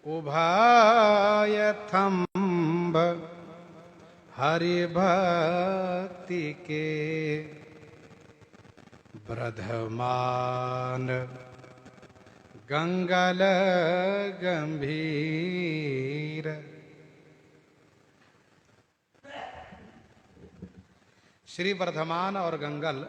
उभयथम्ब हरि भक्ति के ब्रधमान गंगल गंभीर। श्री वर्धमान और गंगल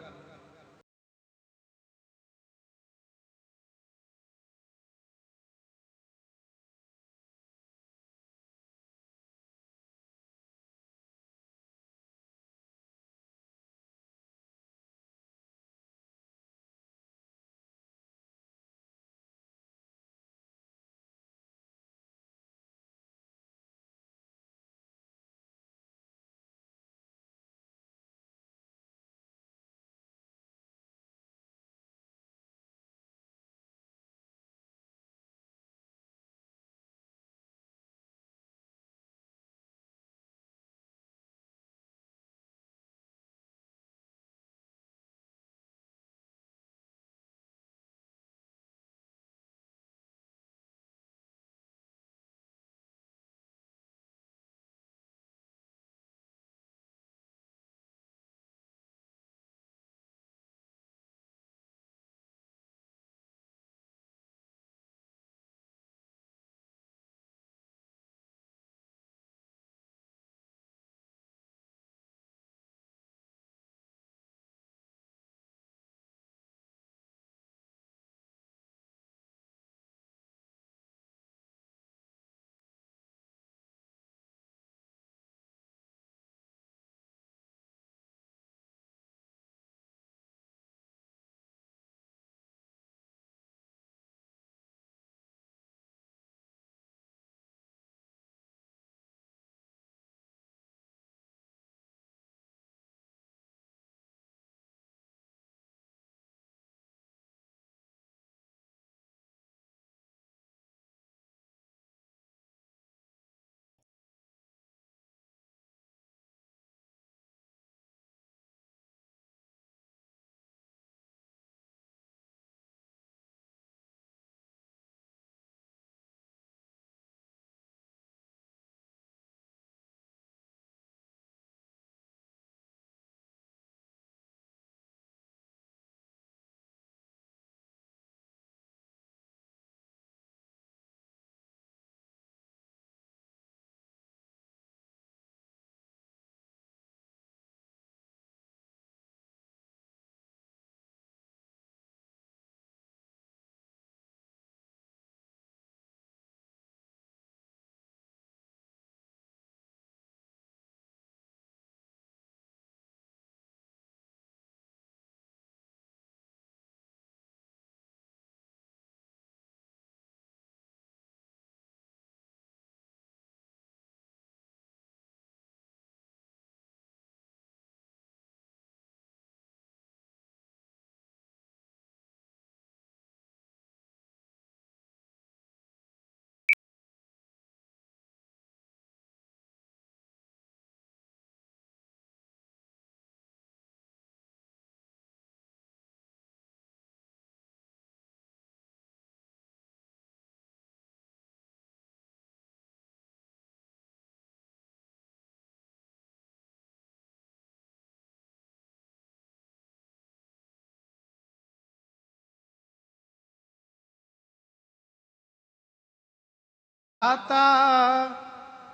आता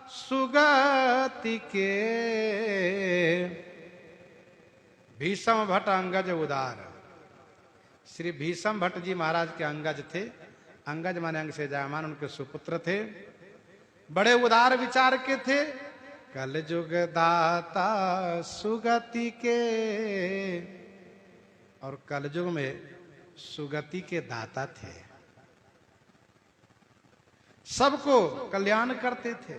सुगति के भीषम भट्ट अंगज उदार। श्री भीषम भट्ट जी महाराज के अंगज थे। अंगज माने अंग से जायमान, उनके सुपुत्र थे। बड़े उदार विचार के थे। कल युग दाता सुगति के, और कल युग में सुगति के दाता थे। सबको कल्याण करते थे।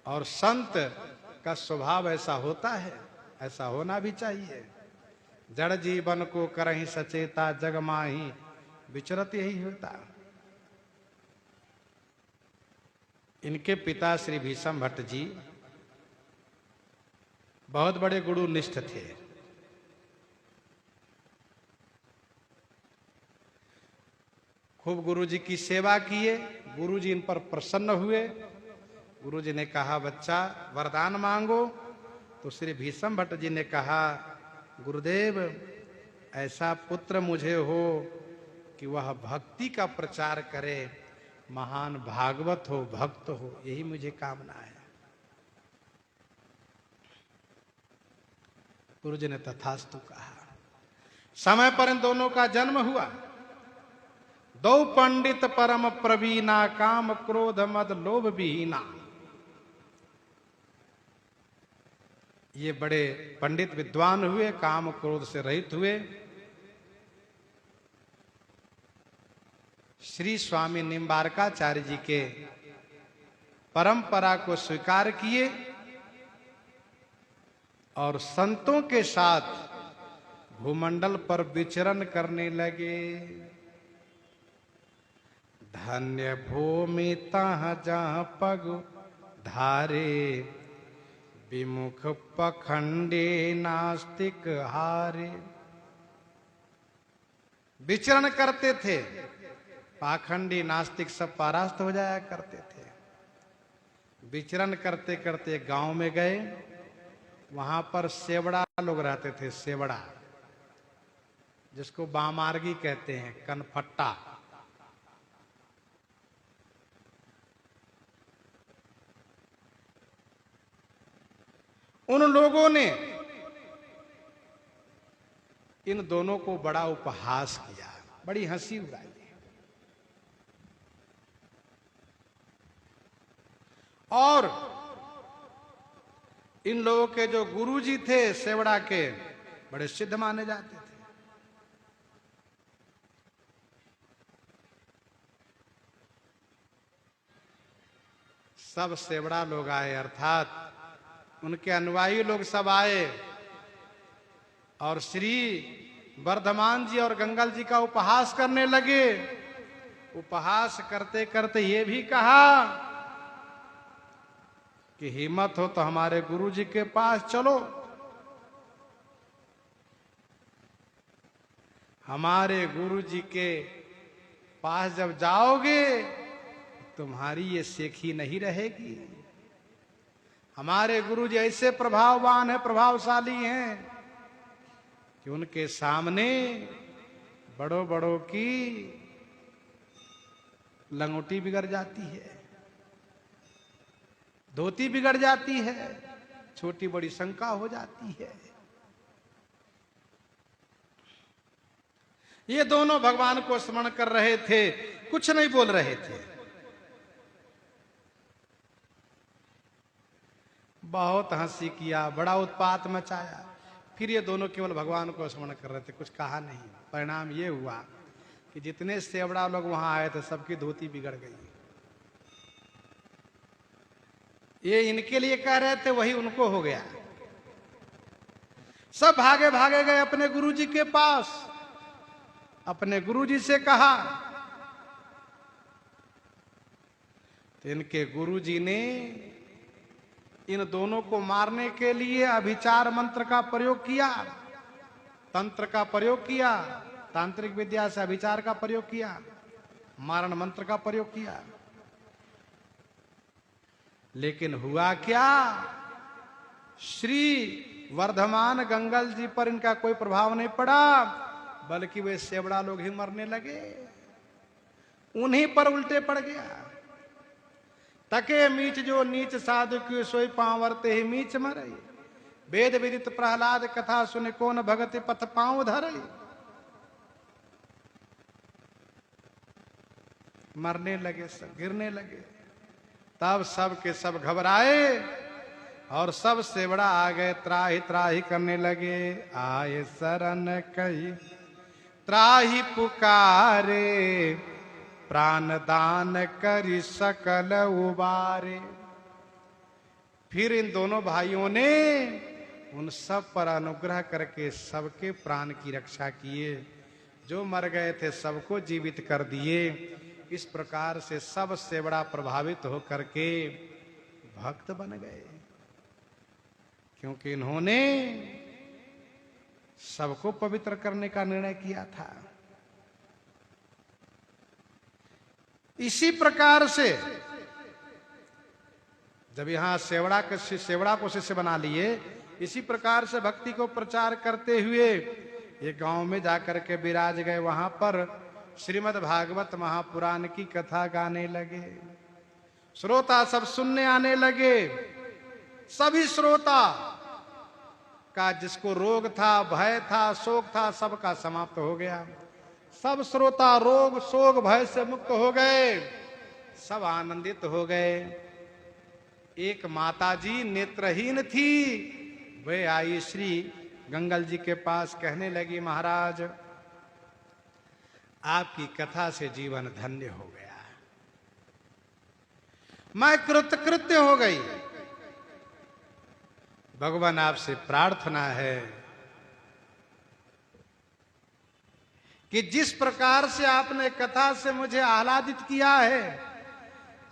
और संत का स्वभाव ऐसा होता है, ऐसा होना भी चाहिए। जड़ जीवन को करहि सचेता, जग माही विचरत यही होता। इनके पिता श्री भीषम भट्ट जी बहुत बड़े गुरुनिष्ठ थे। खूब गुरु जी की सेवा किए, गुरुजी इन पर प्रसन्न हुए। गुरुजी ने कहा बच्चा वरदान मांगो। तो श्री भीष्म भट्ट जी ने कहा गुरुदेव ऐसा पुत्र मुझे हो कि वह भक्ति का प्रचार करे, महान भागवत हो, भक्त हो, यही मुझे कामना है। गुरुजी ने तथास्तु कहा। समय पर इन दोनों का जन्म हुआ। दो पंडित परम प्रवीणा, काम क्रोध मद लोभ विहीना। ये बड़े पंडित विद्वान हुए, काम क्रोध से रहित हुए। श्री स्वामी निम्बारकाचार्य जी के परंपरा को स्वीकार किए और संतों के साथ भूमंडल पर विचरण करने लगे। धन्य भूमि तह जहाँ पग धारे, विमुख पखंडे नास्तिक हारे। विचरण करते थे, पाखंडी नास्तिक सब परास्त हो जाया करते थे। विचरण करते करते गांव में गए, वहां पर सेवड़ा लोग रहते थे। सेवड़ा जिसको बामार्गी कहते हैं, कनफट्टा। उन लोगों ने इन दोनों को बड़ा उपहास किया, बड़ी हंसी उड़ाई। और इन लोगों के जो गुरुजी थे सेवड़ा के, बड़े सिद्ध माने जाते थे। सब सेवड़ा लोग आए, अर्थात उनके अनुयायी लोग सब आए और श्री वर्धमान जी और गंगल जी का उपहास करने लगे। उपहास करते करते ये भी कहा कि हिम्मत हो तो हमारे गुरु जी के पास चलो। हमारे गुरु जी के पास जब जाओगे तुम्हारी ये सेखी नहीं रहेगी। हमारे गुरु जी ऐसे प्रभाववान है, प्रभावशाली हैं कि उनके सामने बड़ों बड़ों की लंगोटी बिगड़ जाती है, धोती बिगड़ जाती है, छोटी बड़ी शंका हो जाती है। ये दोनों भगवान को स्मरण कर रहे थे, कुछ नहीं बोल रहे थे। बहुत हंसी किया, बड़ा उत्पात मचाया। फिर ये दोनों केवल भगवान को स्मरण कर रहे थे, कुछ कहा नहीं। परिणाम ये हुआ कि जितने सेवड़ा लोग वहां आए थे सबकी धोती बिगड़ गई। ये इनके लिए कह रहे थे, वही उनको हो गया। सब भागे भागे गए अपने गुरुजी के पास। अपने गुरुजी से कहा तो इनके गुरुजी ने इन दोनों को मारने के लिए अभिचार मंत्र का प्रयोग किया, तंत्र का प्रयोग किया, तांत्रिक विद्या से अभिचार का प्रयोग किया, मारण मंत्र का प्रयोग किया। लेकिन हुआ क्या, श्री वर्धमान गंगल जी पर इनका कोई प्रभाव नहीं पड़ा, बल्कि वे सेवड़ा लोग ही मरने लगे। उन्हीं पर उल्टे पड़ गया। तके मीच जो नीच साधु की सोई पांवरते ही मीच मरई। वेद विदित प्रहलाद कथा सुने कौन भगति पथ पांव धरई। मरने लगे, सब गिरने लगे। तब सब के सब घबराए और सब सेवड़ा आ गए, त्राही त्राही करने लगे। आए शरण कही त्राही पुकारे, प्राण दान करी सकल उबारे। फिर इन दोनों भाइयों ने उन सब पर अनुग्रह करके सबके प्राण की रक्षा किए। जो मर गए थे सबको जीवित कर दिए। इस प्रकार से सब सेवड़ा प्रभावित होकर के भक्त बन गए, क्योंकि इन्होंने सबको पवित्र करने का निर्णय किया था। इसी प्रकार से जब यहां सेवड़ा को शिष्य बना लिए, इसी प्रकार से भक्ति को प्रचार करते हुए ये गांव में जाकर के विराज गए। वहां पर श्रीमद् भागवत महापुराण की कथा गाने लगे। श्रोता सब सुनने आने लगे। सभी श्रोता का जिसको रोग था, भय था, शोक था, सबका समाप्त हो गया। सब श्रोता रोग शोक भय से मुक्त हो गए, सब आनंदित हो गए। एक माताजी नेत्रहीन थी, वे आई श्री गंगल जी के पास, कहने लगी, महाराज आपकी कथा से जीवन धन्य हो गया, मैं कृतकृत्य हो गई। भगवान आपसे प्रार्थना है कि जिस प्रकार से आपने कथा से मुझे आह्लादित किया है,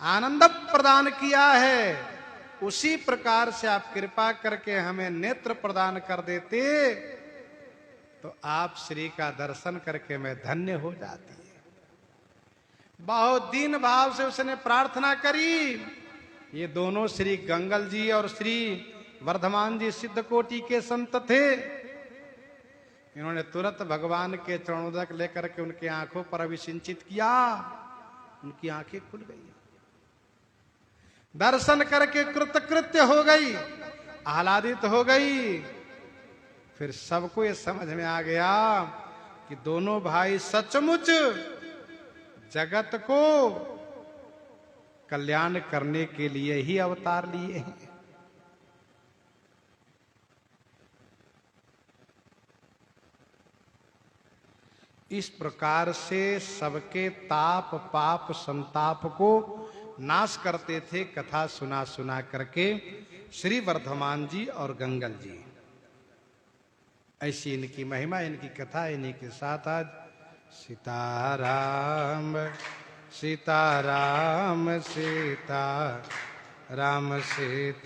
आनंद प्रदान किया है, उसी प्रकार से आप कृपा करके हमें नेत्र प्रदान कर देते तो आप श्री का दर्शन करके मैं धन्य हो जाती। बहुत दीन भाव से उसने प्रार्थना करी। ये दोनों श्री गंगल जी और श्री वर्धमान जी सिद्ध कोटि के संत थे। इन्होंने तुरंत भगवान के चरणोदक लेकर के उनकी आंखों पर अभिसिंचित किया, उनकी आंखें खुल गई, दर्शन करके कृतकृत्य हो गई, आह्लादित हो गई। फिर सबको ये समझ में आ गया कि दोनों भाई सचमुच जगत को कल्याण करने के लिए ही अवतार लिए हैं। इस प्रकार से सबके ताप पाप संताप को नाश करते थे कथा सुना सुना करके श्री वर्धमान जी और गंगल जी। ऐसी इनकी महिमा, इनकी कथा, इन्हीं के साथ आज सीताराम सीताराम सीता राम सीता।